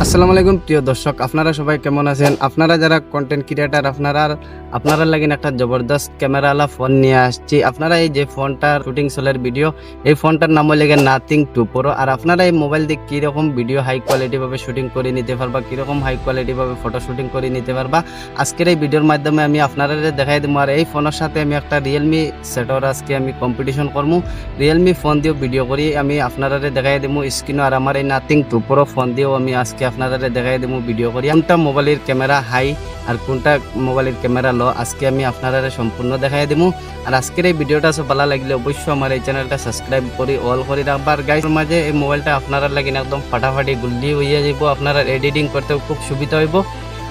আসসালামু আলাইকুম প্রিয় দর্শক, আপনারা সবাই কেমন আছেন? আপনারা যারা কন্টেন্ট ক্রিয়েটার, আপনারা লাগেন একটা জবরদস্ত ক্যামেরাওয়ালা ফোন নিয়ে আসছি। আপনারা এই যে ফোনটার শুটিং চলের ভিডিও, এই ফোনটার নাম হলে নাথিং 2 Pro। আর আপনারা এই মোবাইল দিয়ে কীরকম ভিডিও হাই কোয়ালিটি ভাবে শুটিং করে নিতে পারবা, কীরকম হাই কোয়ালিটি ভাবে ফটো শুটিং করে নিতে পারবা, আজকের এই ভিডিওর মাধ্যমে আমি আপনারা দেখাই দেবো। আর এই ফোনের সাথে আমি একটা রিয়েলমি সেটর আজকে আমি কম্পিটিশন করবো। রিয়েলমি ফোন দিয়েও ভিডিও করি আমি আপনারা দেখাই দেবো স্ক্রিনও। আর আমার এই নাথিং 2 Pro ফোন দিয়েও আমি আজকে আপনারা দেখাই দেবো ভিডিও করি। কোনটা মোবাইলের ক্যামেরা হাই আর কোনটা মোবাইলের ক্যামেরা লো, আজকে আমি আপনারা সম্পূর্ণ দেখাই দেবো। আর আজকের এই ভিডিওটা সব ভালো লাগলে অবশ্যই আমার এই চ্যানেলটা সাবস্ক্রাইব করি অল করে রাখবার। গাইস মাঝে এই মোবাইলটা আপনারা লাগে একদম ফাটাফাটি গুল্লি হইয়া যাব, আপনারা এডিটিং করতেও খুব সুবিধা হইব।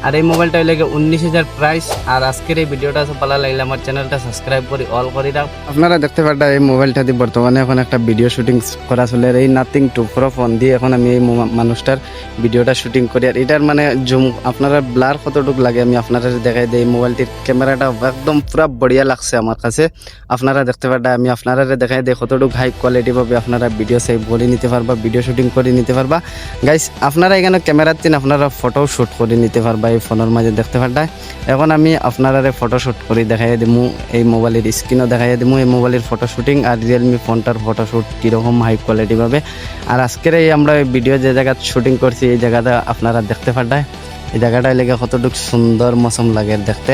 আর এই মোবাইলটা লাগে 19,000 প্রাইস। আর আজকের এই ভিডিওটা সব ভালো লাগলে আমার চ্যানেলটা সাবস্ক্রাইব করি অল করে রাখ। আপনারা দেখতে পারেন এই মোবাইলটা দিয়ে বর্তমানে এখন একটা ভিডিও শুটিং করা চলে। এই নাথিং 2 Pro ফোন দিয়ে এখন আমি এই মানুষটার ভিডিওটা শুটিং করি। আর এটার মানে জুম আপনারা ব্লার কতটুকু লাগে আমি আপনারা দেখাই দিই। এই মোবাইলটির ক্যামেরাটা একদম পুরা বড়িয়া লাগছে আমার কাছে। আপনারা দেখতে পারেন আমি আপনারা দেখাই দিই কতটুকু হাই কোয়ালিটি ভাবে আপনারা ভিডিও সেভ করে নিতে পারবা, ভিডিও শুটিং করে নিতে পারবা। গাইস আপনারা এখানে ক্যামেরার তিন আপনারা ফটো শুট করে নিতে পারবা এই ফোনের মাঝে দেখতে পারবেন। এখন আমি আপনারা ফটো শুট করে দেখাই দিমু, এই মোবাইলের স্ক্রিনও দেখাই দিমু এই মোবাইলের ফটো শুটিং আর রিয়েলমি ফোনটার ফটো শুট কীরকম হাই কোয়ালিটি ভাবে। আর আজকের এই আমরা ভিডিও যে জায়গা শুটিং করছি এই জায়গাটা আপনারা দেখতে পারবেন। এই জায়গাটা লেগে কতটুকু সুন্দর মৌসুম লাগে দেখতে।